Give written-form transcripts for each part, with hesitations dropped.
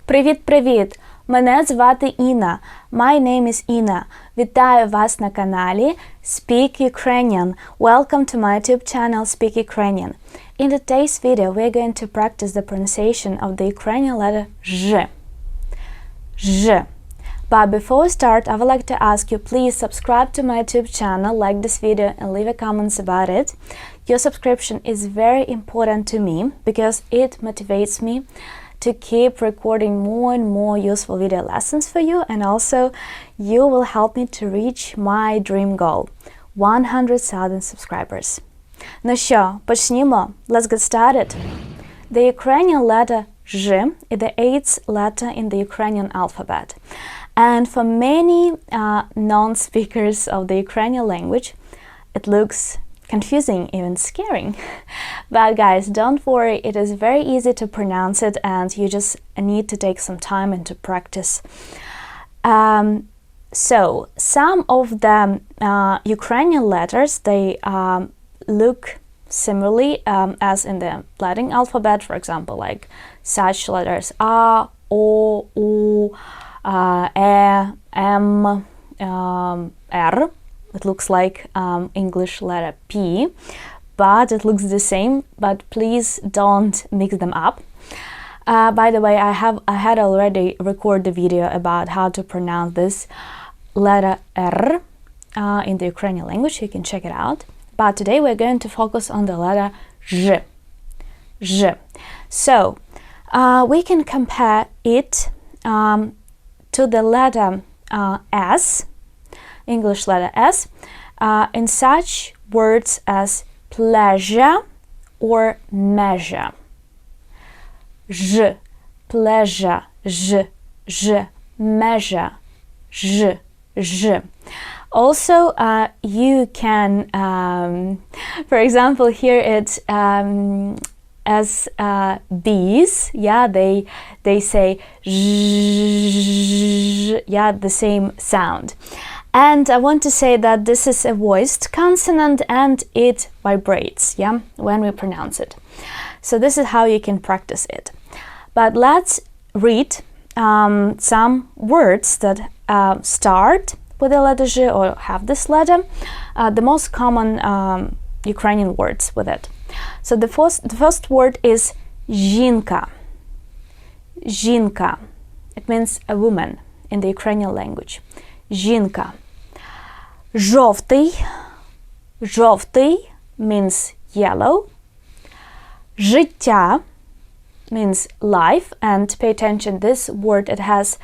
Привіт-привіт! Мене звати Інна. My name is Inna. Вітаю вас на каналі Speak Ukrainian. Welcome to my YouTube channel Speak Ukrainian. In today's video, we are going to practice the pronunciation of the Ukrainian letter Ж. Ж. But before we start, I would like to ask you, please subscribe to my YouTube channel, like this video and leave a comments about it. Your subscription is very important to me because it motivates me to keep recording more and more useful video lessons for you, and also you will help me to reach my dream goal, 100,000 subscribers. Ну що, почнімо. Let's get started. The Ukrainian letter Ж is the 8th letter in the Ukrainian alphabet. And for many non-speakers of the Ukrainian language, it looks confusing, even scaring. But guys, don't worry, it is very easy to pronounce it and you just need to take some time and to practice. So, some of the Ukrainian letters, they look similarly as in the Latin alphabet, for example, like such letters A, O, U, E, M, R. It looks like English letter P, but it looks the same, but please don't mix them up. By the way, I had already recorded the video about how to pronounce this letter R in the Ukrainian language. You can check it out. But today we're going to focus on the letter Ж. Ж. So, we can compare it to the letter S, English letter S, in such words as pleasure or measure. Ж, pleasure, Ж, Ж, measure, Ж, Ж. Also, you can, for example, hear it as bees, yeah, they say zh, yeah, the same sound. And I want to say that this is a voiced consonant and it vibrates, yeah, when we pronounce it. So this is how you can practice it. But let's read some words that start with the letter Ж or have this letter, the most common Ukrainian words with it. So the first word is жінка. Жінка. It means a woman in the Ukrainian language. Жінка. Жовтий. Жовтий means yellow. Життя means life. And pay attention, this word, it has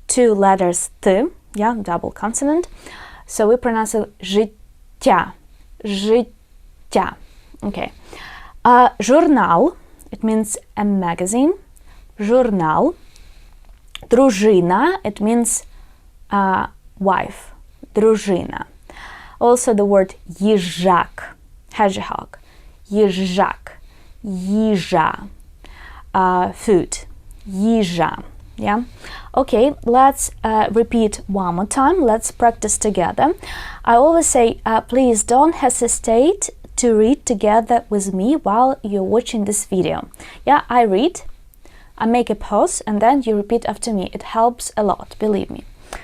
two letters T, yeah, double consonant. So we pronounce it життя. Життя. Okay. Журнал, it means a magazine. Журнал. Дружина, it means wife. Дружина. Also the word їжак, hedgehog. Їжак. Їжа. Food. Їжа. Yeah. Okay, let's repeat one more time. Let's practice together. I always say, please don't hesitate to read together with me while you're watching this video. Yeah, I read, I make a pause, and then you repeat after me. It helps a lot, believe me.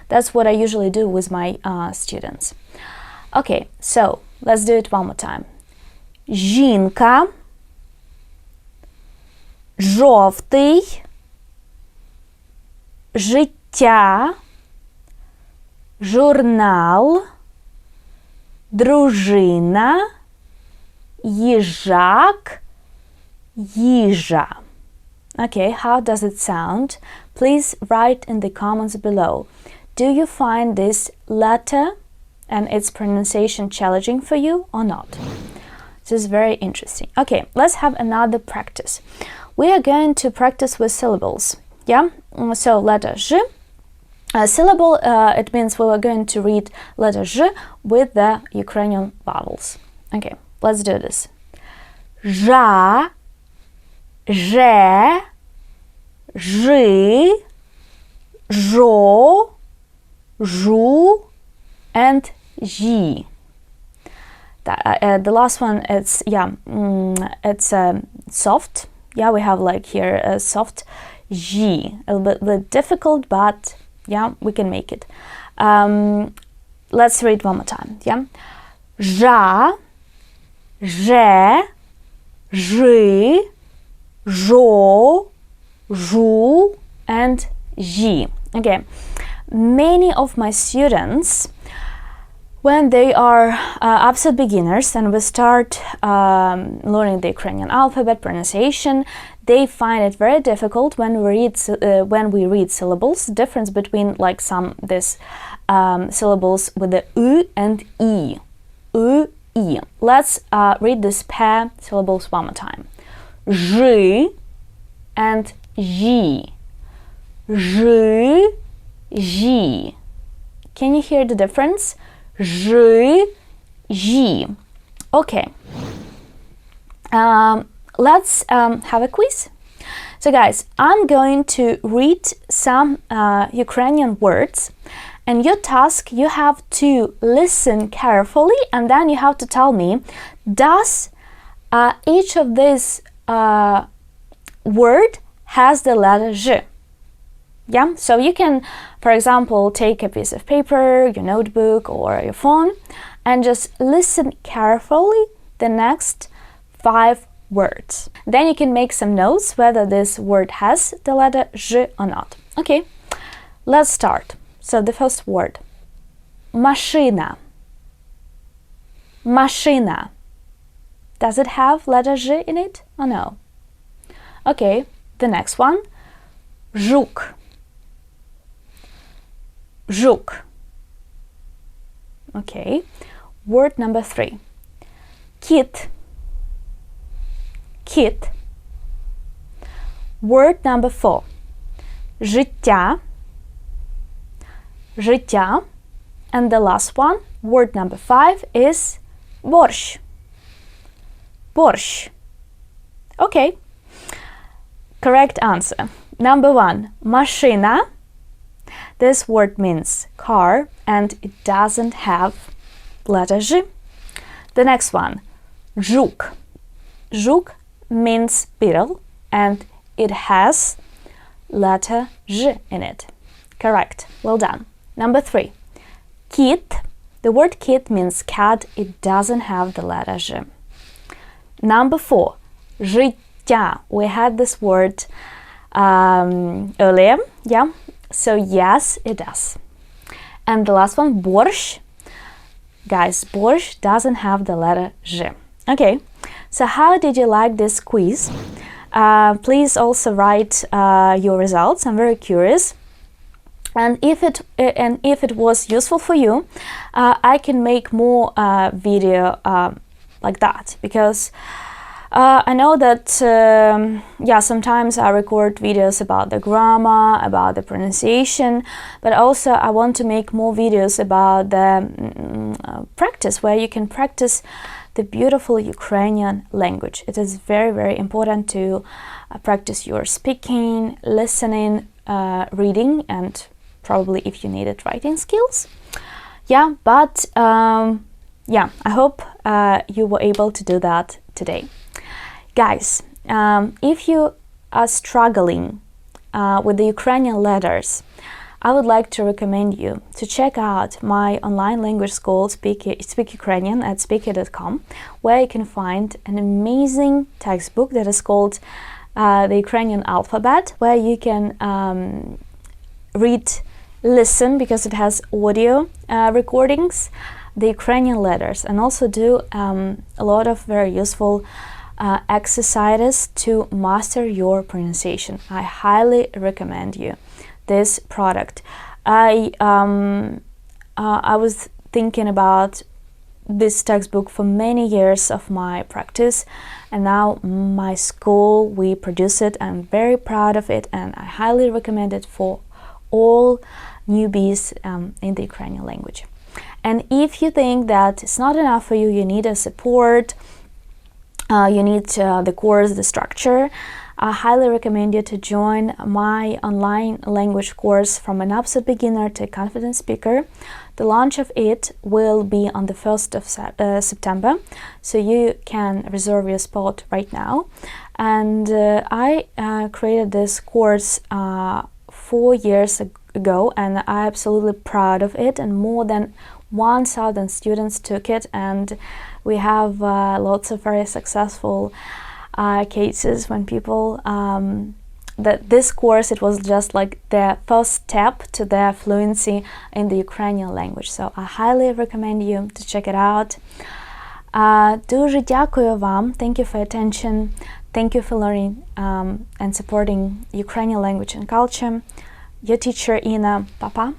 That's what I usually do with my students. Okay, so let's do it one more time. Жінка. Жовтий. Життя, журнал, дружина, їжак, їжа. Okay, how does it sound? Please write in the comments below. Do you find this letter and its pronunciation challenging for you or not? This is very interesting. Okay, let's have another practice. We are going to practice with syllables. Yeah, so letter Ж, syllable, it means we are going to read letter Ж with the Ukrainian vowels. Okay, let's do this. Жа, Же, Жи, Жо, Жу, and Жі. The last one, it's, yeah, it's soft. Yeah, we have like here a soft J, a little bit difficult, but yeah, we can make it. Let's read one more time. Yeah, жа, же, жи, жо, жу, and ji. Okay, many of my students, when they are absolute beginners and we start learning the Ukrainian alphabet pronunciation, they find it very difficult when we read syllables. Difference between like these syllables with the u and e. U, e. Let's read these pair syllables one more time. J and ji. J, ji. Can you hear the difference? J, ji. Okay. Let's have a quiz. So guys, I'm going to read some Ukrainian words, and your task, you have to listen carefully, and then you have to tell me, does each of these word has the letter J? Yeah, so you can, for example, take a piece of paper, your notebook or your phone, and just listen carefully the next 5 words. Then you can make some notes whether this word has the letter J or not. Okay, let's start. So the first word, машина. Машина. Does it have letter J in it or no? Okay, the next one, жук. Жук. Okay, word number 3, кит. Kit. Word number 4, життя. Життя. And the last one, word number 5, is борщ. Борщ. Okay. Correct answer. Number 1, машина. This word means car and it doesn't have letter J. The next one, жук. Жук means beetle and it has letter J in it. Correct. Well done. Number 3, кит. The word kit means cat. It doesn't have the letter J. Number 4, життя. We had this word earlier. Yeah. So yes, it does. And the last one, борщ. Guys, борщ doesn't have the letter J. Okay. So how did you like this quiz? Please also write your results. I'm very curious. And if it was useful for you, I can make more video like that, because I know that sometimes I record videos about the grammar, about the pronunciation, but also I want to make more videos about the practice, where you can practice the beautiful Ukrainian language. It is very, very important to practice your speaking, listening, reading, and probably, if you need it, writing skills. Yeah, but I hope you were able to do that today. Guys, if you are struggling with the Ukrainian letters, I would like to recommend you to check out my online language school, Speak Ukrainian, at speaky.com, where you can find an amazing textbook that is called the Ukrainian alphabet, where you can listen, because it has audio recordings, the Ukrainian letters, and also do a lot of very useful exercises to master your pronunciation. I highly recommend you this product. I was thinking about this textbook for many years of my practice, and now my school, we produce it. I'm very proud of it, and I highly recommend it for all newbies in the Ukrainian language. And if you think that it's not enough for you, you need a support, you need the course, the structure, I highly recommend you to join my online language course From an Absolute Beginner to a Confident Speaker. The launch of it will be on the 1st of September, so you can reserve your spot right now. And I created this course 4 years ago, and I'm absolutely proud of it, and more than 1,000 students took it, and we have lots of very successful cases when people that this course, it was just like the first step to their fluency in the Ukrainian language. So I highly recommend you to check it out. Дуже дякую вам. Thank you for your attention. Thank you for learning and supporting Ukrainian language and culture. Your teacher Ina. Papa.